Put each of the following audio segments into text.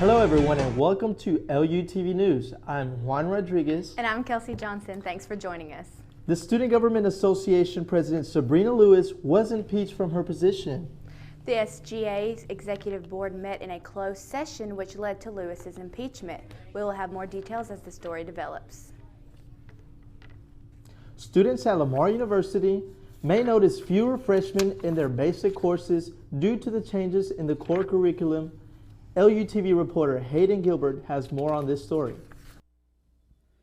Hello everyone and welcome to LUTV News. I'm Juan Rodriguez. And I'm Kelsey Johnson. Thanks for joining us. The Student Government Association President Sabrina Lewis was impeached from her position. The SGA's executive board met in a closed session which led to Lewis's impeachment. We will have more details as the story develops. Students at Lamar University may notice fewer freshmen in their basic courses due to the changes in the core curriculum. LUTV reporter Hayden Gilbert has more on this story.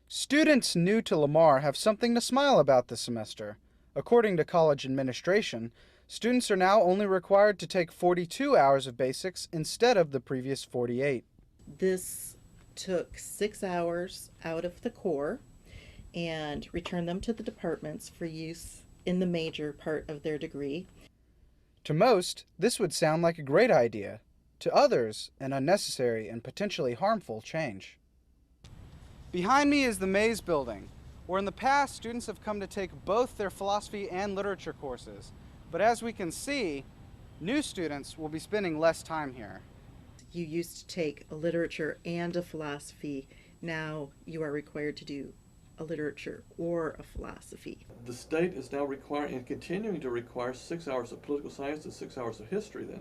Students new to Lamar have something to smile about this semester. According to college administration, students are now only required to take 42 hours of basics instead of the previous 48. This took 6 hours out of the core and returned them to the departments for use in the major part of their degree. To most, this would sound like a great idea. To others, an unnecessary and potentially harmful change. Behind me is the Mays Building, where in the past students have come to take both their philosophy and literature courses. But as we can see, new students will be spending less time here. You used to take a literature and a philosophy. Now you are required to do a literature or a philosophy. The state is now requiring and continuing to require 6 hours of political science and 6 hours of history then,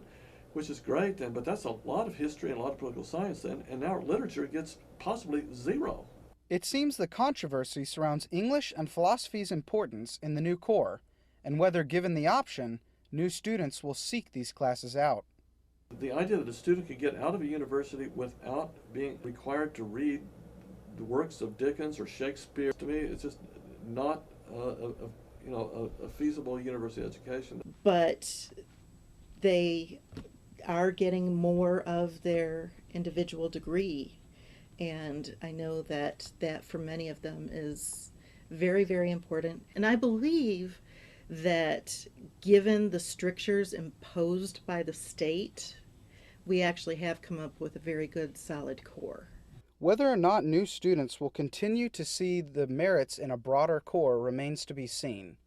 which is great then, but that's a lot of history and a lot of political science then, and now literature gets possibly 0. It seems the controversy surrounds English and philosophy's importance in the new core, and whether given the option, new students will seek these classes out. The idea that a student could get out of a university without being required to read the works of Dickens or Shakespeare, to me, it's just not a feasible university education. But they are getting more of their individual degree, and I know that for many of them is very, very important. And I believe that given the strictures imposed by the state, we actually have come up with a very good solid core. Whether or not new students will continue to see the merits in a broader core remains to be seen.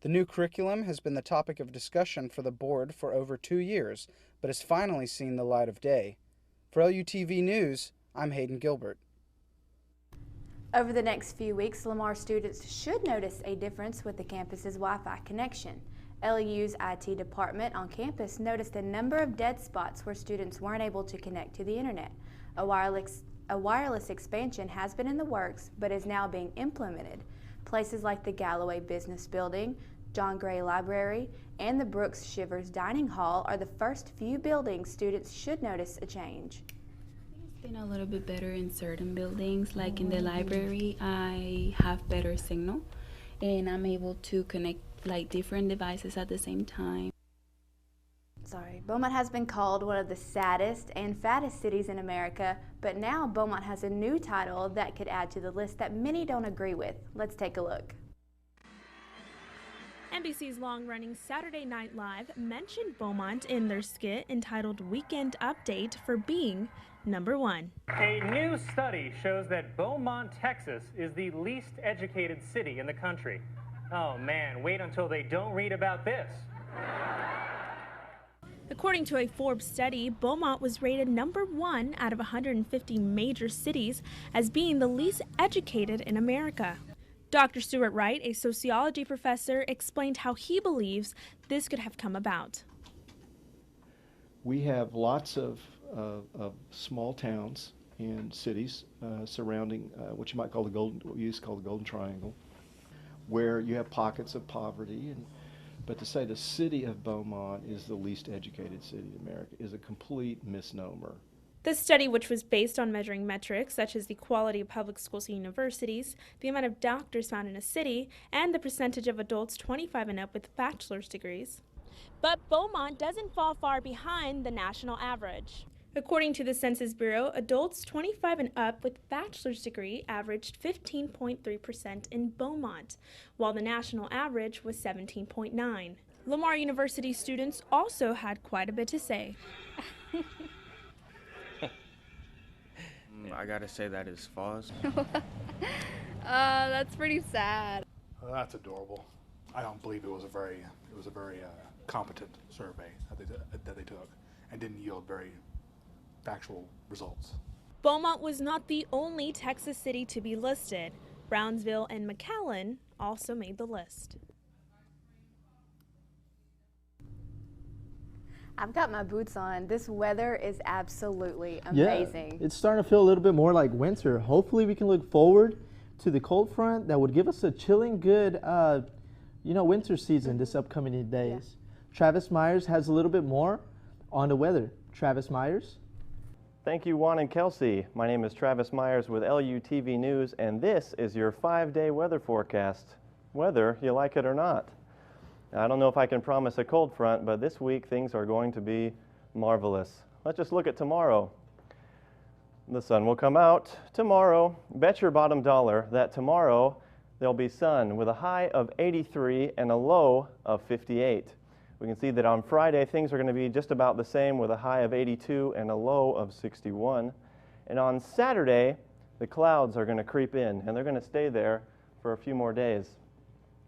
The new curriculum has been the topic of discussion for the board for over 2 years, but has finally seen the light of day. For LUTV News, I'm Hayden Gilbert. Over the next few weeks, Lamar students should notice a difference with the campus's Wi-Fi connection. LU's IT department on campus noticed a number of dead spots where students weren't able to connect to the internet. A wireless expansion has been in the works, but is now being implemented. Places like the Galloway Business Building, John Gray Library, and the Brooks Shivers Dining Hall are the first few buildings students should notice a change. It's been a little bit better in certain buildings, like in the library. I have better signal, and I'm able to connect like different devices at the same time. Beaumont has been called one of the saddest and fattest cities in America, but now Beaumont has a new title that could add to the list that many don't agree with. Let's take a look. NBC's long-running Saturday Night Live mentioned Beaumont in their skit entitled Weekend Update for being number 1. A new study shows that Beaumont, Texas is the least educated city in the country. Oh man, wait until they don't read about this. According to a Forbes study, Beaumont was rated number 1 out of 150 major cities as being the least educated in America. Dr. Stuart Wright, a sociology professor, explained how he believes this could have come about. We have lots of small towns and cities surrounding what you might call what we used to call the Golden Triangle, where you have pockets of poverty. But to say the city of Beaumont is the least educated city in America is a complete misnomer. The study, which was based on measuring metrics such as the quality of public schools and universities, the amount of doctors found in a city, and the percentage of adults 25 and up with bachelor's degrees. But Beaumont doesn't fall far behind the national average. According to the Census Bureau, adults 25 and up with bachelor's degree averaged 15.3% in Beaumont, while the national average was 17.9%. Lamar University students also had quite a bit to say. I gotta say that is false. That's pretty sad. That's adorable. I don't believe it was a very competent survey that they took, and didn't yield very factual results. Beaumont was not the only Texas city to be listed. Brownsville and McAllen also made the list. I've got my boots on. This weather is absolutely amazing. Yeah, it's starting to feel a little bit more like winter. Hopefully we can look forward to the cold front that would give us a chilling good, winter season this upcoming days. Yeah. Travis Myers has a little bit more on the weather. Travis Myers. Thank you, Juan and Kelsey. My name is Travis Myers with LUTV News, and this is your 5-day weather forecast, whether you like it or not. I don't know if I can promise a cold front, but this week things are going to be marvelous. Let's just look at tomorrow. The sun will come out tomorrow. Bet your bottom dollar that tomorrow there'll be sun with a high of 83 and a low of 58. We can see that on Friday things are going to be just about the same with a high of 82 and a low of 61. And on Saturday, the clouds are going to creep in and they're going to stay there for a few more days.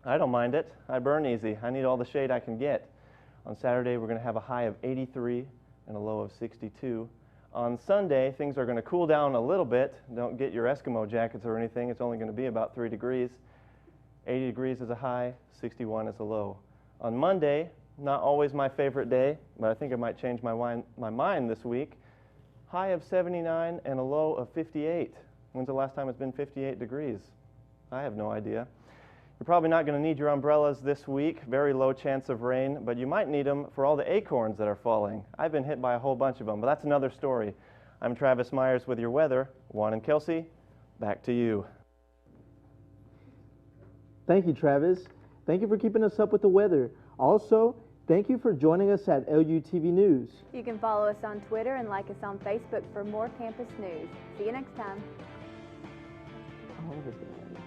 I don't mind it. I burn easy. I need all the shade I can get. On Saturday, we're going to have a high of 83 and a low of 62. On Sunday, things are going to cool down a little bit. Don't get your Eskimo jackets or anything. It's only going to be about 3 degrees. 80 degrees is a high, 61 is a low. On Monday, not always my favorite day, but I think I might change my mind this week. High of 79 and a low of 58. When's the last time it's been 58 degrees? I have no idea. You're probably not going to need your umbrellas this week. Very low chance of rain, but you might need them for all the acorns that are falling. I've been hit by a whole bunch of them, but that's another story. I'm Travis Myers with your weather. Juan and Kelsey, back to you. Thank you, Travis. Thank you for keeping us up with the weather. Also, thank you for joining us at LUTV News. You can follow us on Twitter and like us on Facebook for more campus news. See you next time. Oh,